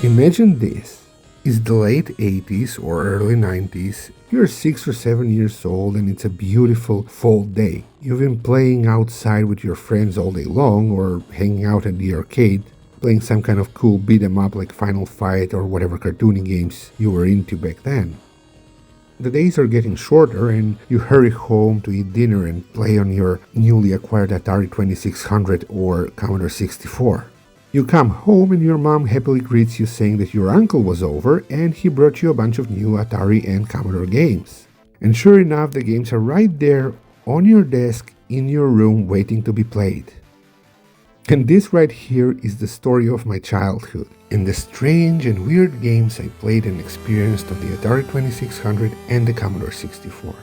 Imagine this. It's the late 80s or early 90s. You're 6 or 7 years old and it's a beautiful fall day. You've been playing outside with your friends all day long or hanging out at the arcade, playing some kind of cool beat 'em up like Final Fight or whatever cartoony games you were into back then. The days are getting shorter and you hurry home to eat dinner and play on your newly acquired Atari 2600 or Commodore 64. You come home and your mom happily greets you saying that your uncle was over and he brought you a bunch of new Atari and Commodore games. And sure enough, the games are right there on your desk in your room waiting to be played. And this right here is the story of my childhood and the strange and weird games I played and experienced on the Atari 2600 and the Commodore 64.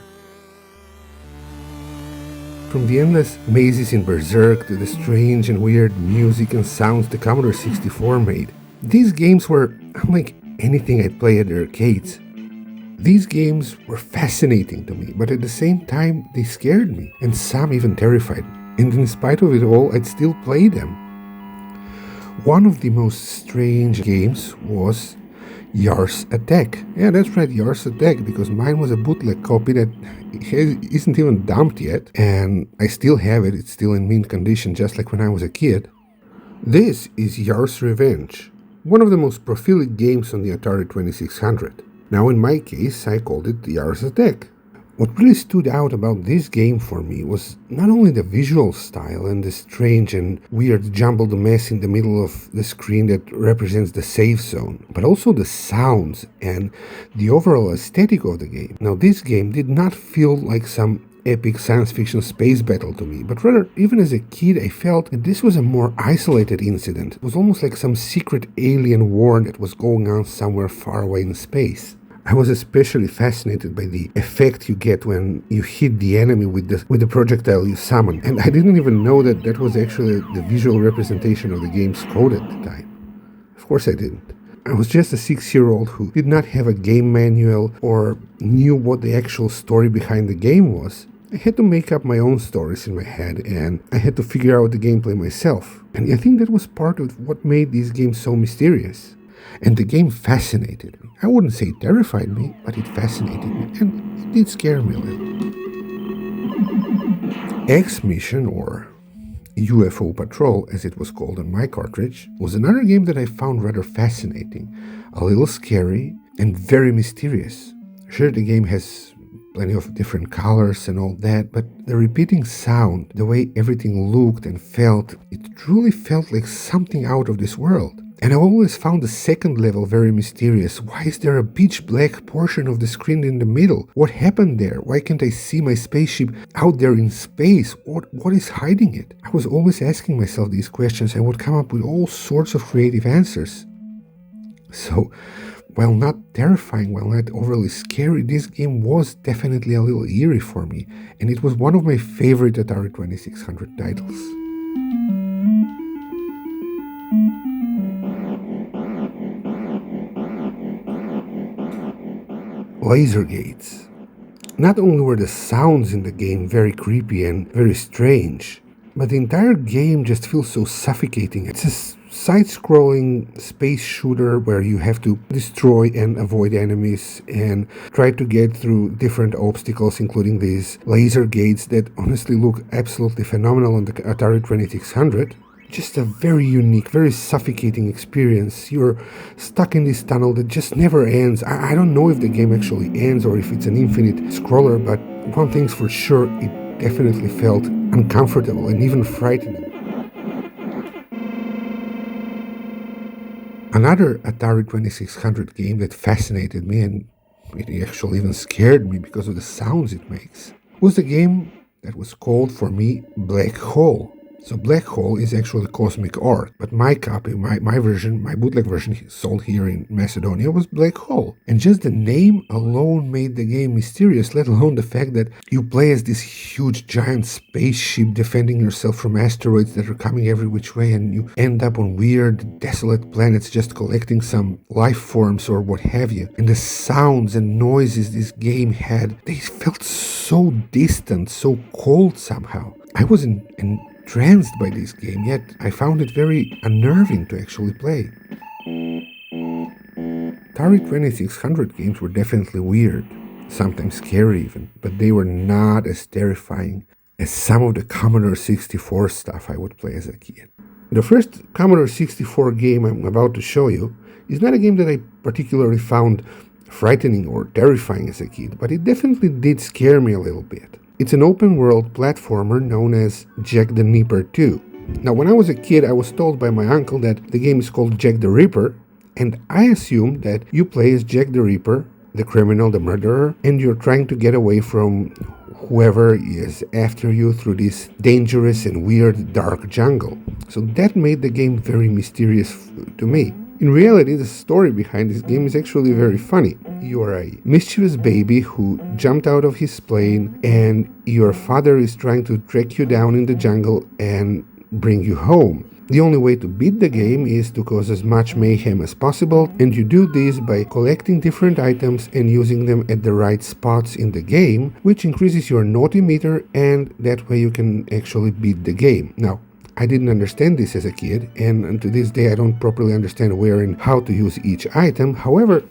From the endless mazes in Berserk to the strange and weird music and sounds the Commodore 64 made, these games were unlike anything I'd play at the arcades. These games were fascinating to me, but at the same time they scared me, and some even terrified me. And in spite of it all, I'd still play them. One of the most strange games was Yars Attack. Yeah, that's right, Yars Attack, because mine was a bootleg copy that isn't even dumped yet, and I still have it. It's still in mint condition, just like when I was a kid. This is Yars Revenge, one of the most prolific games on the Atari 2600. Now, in my case, I called it Yars Attack. What really stood out about this game for me was not only the visual style and the strange and weird jumbled mess in the middle of the screen that represents the safe zone, but also the sounds and the overall aesthetic of the game. Now, this game did not feel like some epic science fiction space battle to me, but rather, even as a kid, I felt that this was a more isolated incident. It was almost like some secret alien war that was going on somewhere far away in space. I was especially fascinated by the effect you get when you hit the enemy with the projectile you summon, and I didn't even know that that was actually the visual representation of the game's code at the time. Of course I didn't. I was just a 6-year-old who did not have a game manual or knew what the actual story behind the game was. I had to make up my own stories in my head, and I had to figure out the gameplay myself. And I think that was part of what made these games so mysterious. And the game fascinated me. I wouldn't say it terrified me, but it fascinated me, and it did scare me a little. X-Mission, or UFO Patrol as it was called on my cartridge, was another game that I found rather fascinating, a little scary, and very mysterious. Sure, the game has plenty of different colors and all that, but the repeating sound, the way everything looked and felt, it truly felt like something out of this world. And I always found the second level very mysterious. Why is there a pitch black portion of the screen in the middle? What happened there? Why can't I see my spaceship out there in space? What is hiding it? I was always asking myself these questions and would come up with all sorts of creative answers. So, while not terrifying, while not overly scary, this game was definitely a little eerie for me, and it was one of my favorite Atari 2600 titles. Laser gates. Not only were the sounds in the game very creepy and very strange, but the entire game just feels so suffocating. It's a side-scrolling space shooter where you have to destroy and avoid enemies and try to get through different obstacles, including these laser gates that honestly look absolutely phenomenal on the Atari 2600. Just a very unique, very suffocating experience. You're stuck in this tunnel that just never ends. I don't know if the game actually ends or if it's an infinite scroller, but one thing's for sure, it definitely felt uncomfortable and even frightening. Another Atari 2600 game that fascinated me, and it actually even scared me because of the sounds it makes, was the game that was called for me Black Hole. So Black Hole is actually Cosmic Art, but my copy, my version, my bootleg version sold here in Macedonia was Black Hole. And just the name alone made the game mysterious, let alone the fact that you play as this huge giant spaceship defending yourself from asteroids that are coming every which way, and you end up on weird, desolate planets just collecting some life forms or what have you. And the sounds and noises this game had, they felt so distant, so cold somehow. I was entranced by this game, yet I found it very unnerving to actually play. Atari2600 games were definitely weird, sometimes scary even, but they were not as terrifying as some of the Commodore 64 stuff I would play as a kid. The first Commodore 64 game I'm about to show you is not a game that I particularly found frightening or terrifying as a kid, but it definitely did scare me a little bit. It's an open-world platformer known as Jack the Nipper 2. Now, when I was a kid, I was told by my uncle that the game is called Jack the Ripper, and I assumed that you play as Jack the Ripper, the criminal, the murderer, and you're trying to get away from whoever is after you through this dangerous and weird dark jungle. So that made the game very mysterious to me. In reality, the story behind this game is actually very funny. You are a mischievous baby who jumped out of his plane, and your father is trying to track you down in the jungle and bring you home. The only way to beat the game is to cause as much mayhem as possible, and you do this by collecting different items and using them at the right spots in the game, which increases your naughty meter, and that way you can actually beat the game. Now, I didn't understand this as a kid, and to this day I don't properly understand where and how to use each item. However,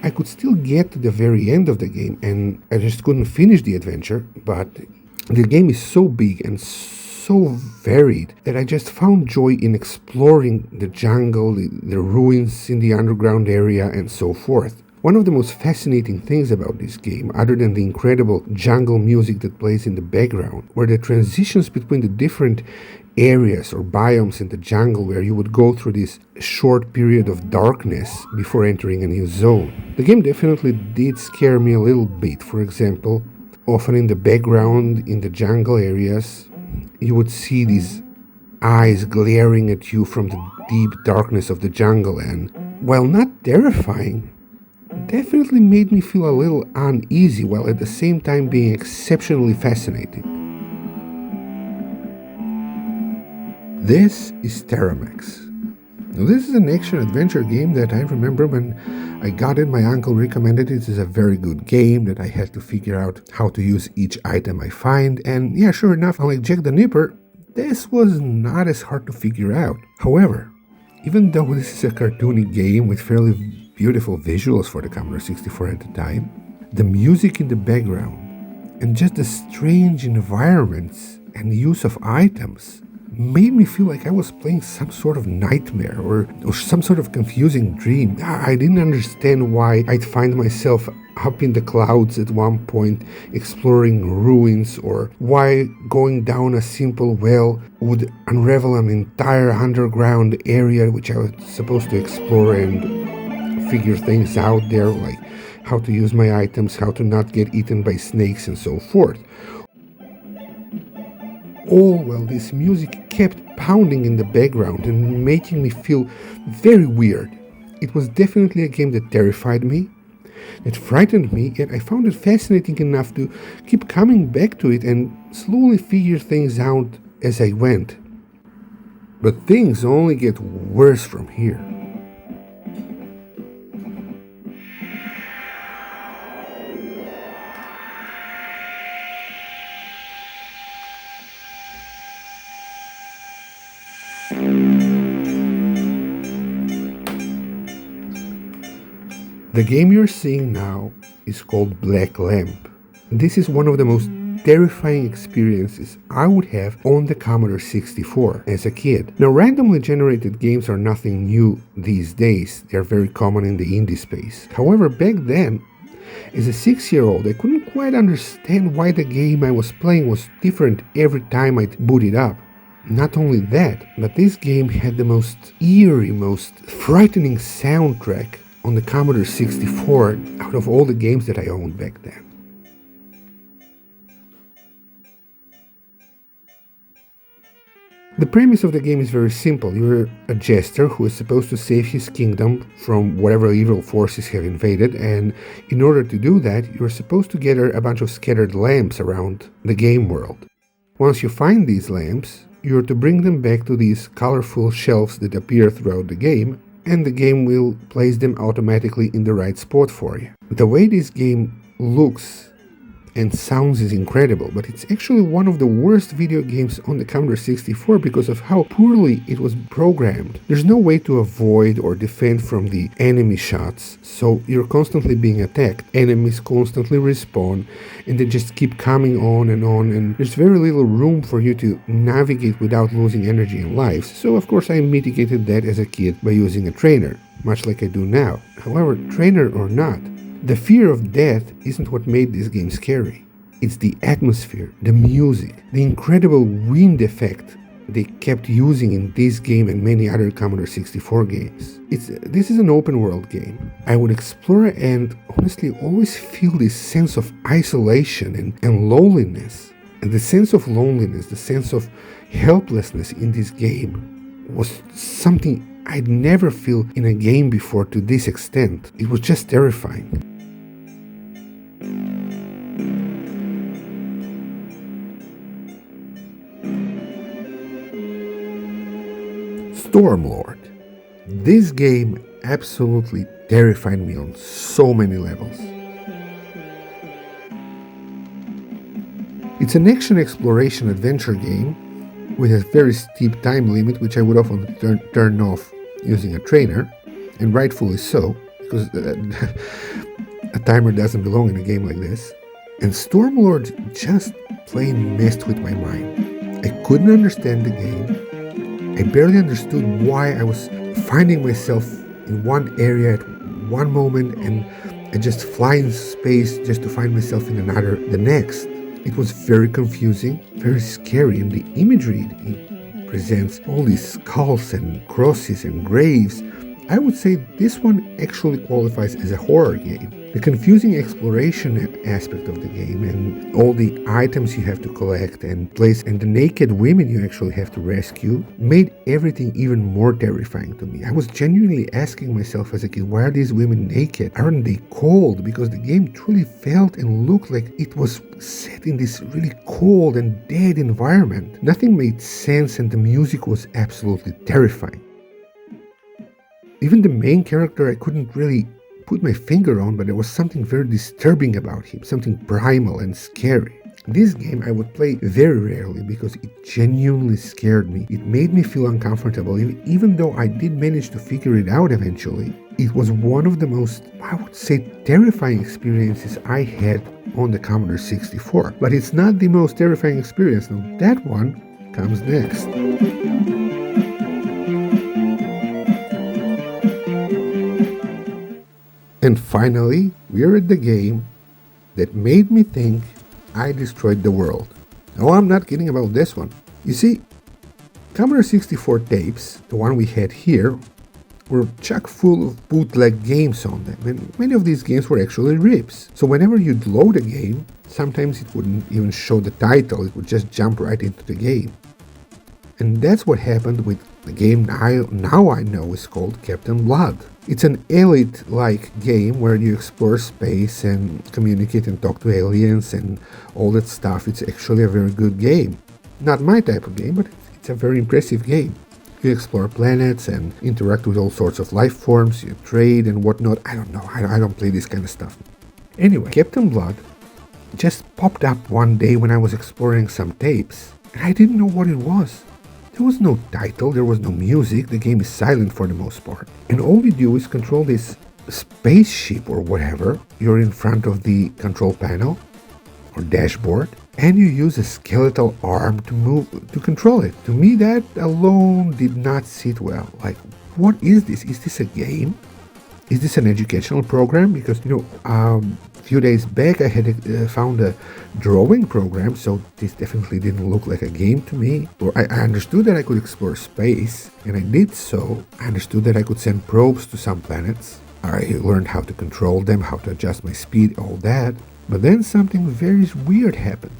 I could still get to the very end of the game, and I just couldn't finish the adventure, but the game is so big and so varied that I just found joy in exploring the jungle, the ruins in the underground area, and so forth. One of the most fascinating things about this game, other than the incredible jungle music that plays in the background, were the transitions between the different areas or biomes in the jungle where you would go through this short period of darkness before entering a new zone. The game definitely did scare me a little bit. For example, often in the background in the jungle areas, you would see these eyes glaring at you from the deep darkness of the jungle, and while not terrifying, definitely made me feel a little uneasy while at the same time being exceptionally fascinating. This is Terramex. Now, this is an action-adventure game that I remember when I got it, my uncle recommended it as a very good game, that I had to figure out how to use each item I find, and yeah, sure enough, unlike Jack the Nipper, this was not as hard to figure out. However, even though this is a cartoony game with fairly beautiful visuals for the Commodore 64 at the time, the music in the background, and just the strange environments and use of items made me feel like I was playing some sort of nightmare or some sort of confusing dream. I didn't understand why I'd find myself up in the clouds at one point exploring ruins, or why going down a simple well would unravel an entire underground area which I was supposed to explore and figure things out there, like how to use my items, how to not get eaten by snakes, and so forth. All while this music kept pounding in the background and making me feel very weird. It was definitely a game that terrified me, that frightened me, yet I found it fascinating enough to keep coming back to it and slowly figure things out as I went. But things only get worse from here. The game you're seeing now is called Black Lamp. This is one of the most terrifying experiences I would have on the Commodore 64 as a kid. Now, randomly generated games are nothing new these days. They're very common in the indie space. However, back then, as a 6-year-old, I couldn't quite understand why the game I was playing was different every time I'd boot it up. Not only that, but this game had the most eerie, most frightening soundtrack on the Commodore 64 out of all the games that I owned back then. The premise of the game is very simple. You're a jester who is supposed to save his kingdom from whatever evil forces have invaded, and in order to do that, you're supposed to gather a bunch of scattered lamps around the game world. Once you find these lamps, you're to bring them back to these colorful shelves that appear throughout the game, and the game will place them automatically in the right spot for you. The way this game looks and sounds is incredible, but it's actually one of the worst video games on the Commodore 64 because of how poorly it was programmed. There's no way to avoid or defend from the enemy shots, so you're constantly being attacked. Enemies constantly respawn, and they just keep coming on, and there's very little room for you to navigate without losing energy and lives. So of course I mitigated that as a kid by using a trainer, much like I do now. However, trainer or not, the fear of death isn't what made this game scary. It's the atmosphere, the music, the incredible wind effect they kept using in this game and many other Commodore 64 games. This is an open world game. I would explore and honestly always feel this sense of isolation and loneliness. And the sense of loneliness, the sense of helplessness in this game was something I'd never feel in a game before to this extent. It was just terrifying. Stormlord. This game absolutely terrified me on so many levels. It's an action exploration adventure game with a very steep time limit, which I would often turn off using a trainer, and rightfully so, because a timer doesn't belong in a game like this. And Stormlord just plain messed with my mind. I couldn't understand the game. I barely understood why I was finding myself in one area at one moment and I just fly in space just to find myself in another the next. It was very confusing, very scary, and the imagery it presents, all these skulls and crosses and graves, I would say this one actually qualifies as a horror game. The confusing exploration aspect of the game and all the items you have to collect and place and the naked women you actually have to rescue made everything even more terrifying to me. I was genuinely asking myself as a kid, why are these women naked? Aren't they cold? Because the game truly felt and looked like it was set in this really cold and dead environment. Nothing made sense and the music was absolutely terrifying. Even the main character I couldn't really put my finger on, but there was something very disturbing about him, something primal and scary. This game I would play very rarely because it genuinely scared me. It made me feel uncomfortable, even though I did manage to figure it out eventually. It was one of the most, I would say, terrifying experiences I had on the Commodore 64. But it's not the most terrifying experience. Now that one comes next. And finally, we're at the game that made me think I destroyed the world. No, I'm not kidding about this one. You see, Commodore 64 tapes, the one we had here, were chock full of bootleg games on them, and many of these games were actually rips. So whenever you'd load a game, sometimes it wouldn't even show the title, it would just jump right into the game. And that's what happened with the game now I know is called Captain Blood. It's an Elite-like game where you explore space and communicate and talk to aliens and all that stuff. It's actually a very good game. Not my type of game, but it's a very impressive game. You explore planets and interact with all sorts of life forms, you trade and whatnot. I don't know, I don't play this kind of stuff. Anyway, Captain Blood just popped up one day when I was exploring some tapes, and I didn't know what it was. There was no title, there was no music, the game is silent for the most part. And all you do is control this spaceship or whatever. You're in front of the control panel or dashboard, and you use a skeletal arm to control it. To me, that alone did not sit well. Like, what is this? Is this a game? Is this an educational program? Because, a few days back I had found a drawing program, so this definitely didn't look like a game to me. Or I understood that I could explore space, and I did so. I understood that I could send probes to some planets. I learned how to control them, how to adjust my speed, all that. But then something very weird happened.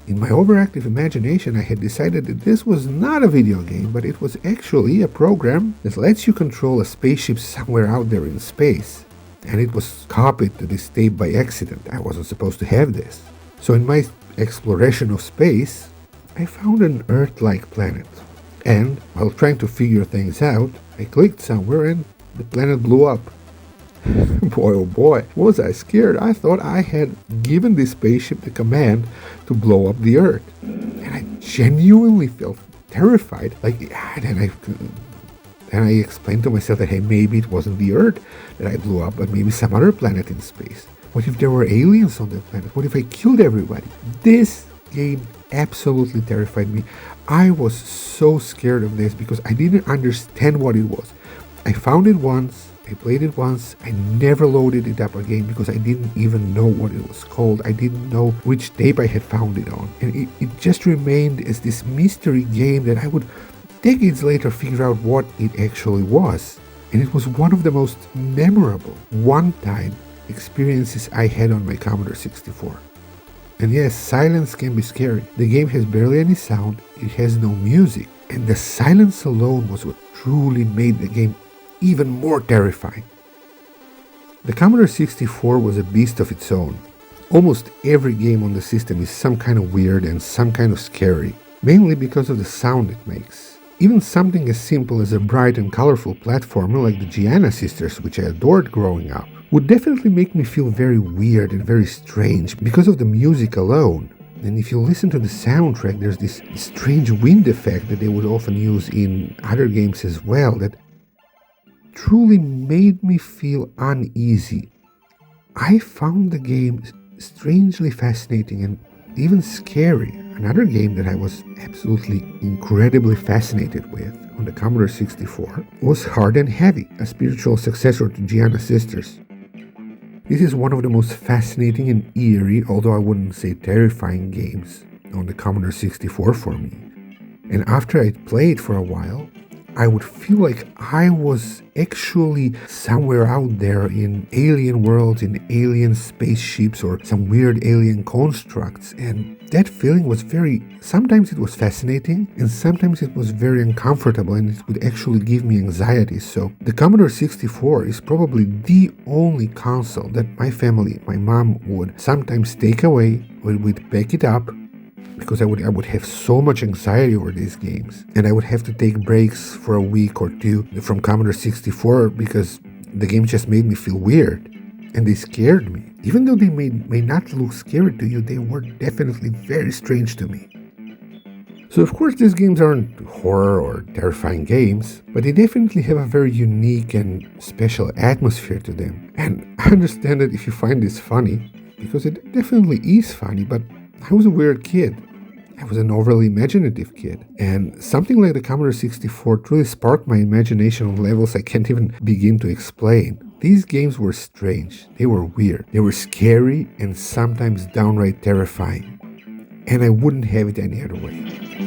In my overactive imagination, I had decided that this was not a video game, but it was actually a program that lets you control a spaceship somewhere out there in space. And it was copied to this tape by accident. I wasn't supposed to have this. So in my exploration of space, I found an Earth-like planet. And while trying to figure things out, I clicked somewhere and the planet blew up. Boy, oh boy, was I scared. I thought I had given this spaceship the command to blow up the Earth. And I genuinely felt terrified. And I explained to myself that, hey, maybe it wasn't the Earth that I blew up, but maybe some other planet in space. What if there were aliens on that planet? What if I killed everybody? This game absolutely terrified me. I was so scared of this because I didn't understand what it was. I found it once, I played it once, I never loaded it up again because I didn't even know what it was called. I didn't know which tape I had found it on. And it just remained as this mystery game that I would decades later figure out what it actually was. And it was one of the most memorable one-time experiences I had on my Commodore 64. And yes, silence can be scary. The game has barely any sound, it has no music, and the silence alone was what truly made the game even more terrifying. The Commodore 64 was a beast of its own. Almost every game on the system is some kind of weird and some kind of scary, mainly because of the sound it makes. Even something as simple as a bright and colorful platformer like the Gianna sisters, which I adored growing up, would definitely make me feel very weird and very strange because of the music alone. And if you listen to the soundtrack, there's this strange wind effect that they would often use in other games as well that truly made me feel uneasy. I found the game strangely fascinating and even scary. Another game that I was absolutely incredibly fascinated with on the Commodore 64 was Hard and Heavy, a spiritual successor to Gianna Sisters. This is one of the most fascinating and eerie, although I wouldn't say terrifying games on the Commodore 64 for me. And after I'd played for a while, I would feel like I was actually somewhere out there in alien worlds, in alien spaceships, or some weird alien constructs. And that feeling was sometimes it was fascinating, and sometimes it was very uncomfortable, and it would actually give me anxiety. So the Commodore 64 is probably the only console that my family, my mom, would sometimes take away, or we'd pack it up, because I would have so much anxiety over these games, and I would have to take breaks for a week or two from Commodore 64 because the game just made me feel weird, and they scared me. Even though they may not look scary to you, they were definitely very strange to me. So of course these games aren't horror or terrifying games, but they definitely have a very unique and special atmosphere to them. And I understand that if you find this funny, because it definitely is funny, but I was a weird kid. I was an overly imaginative kid, and something like the Commodore 64 truly sparked my imagination on levels I can't even begin to explain. These games were strange, they were weird, they were scary, and sometimes downright terrifying. And I wouldn't have it any other way.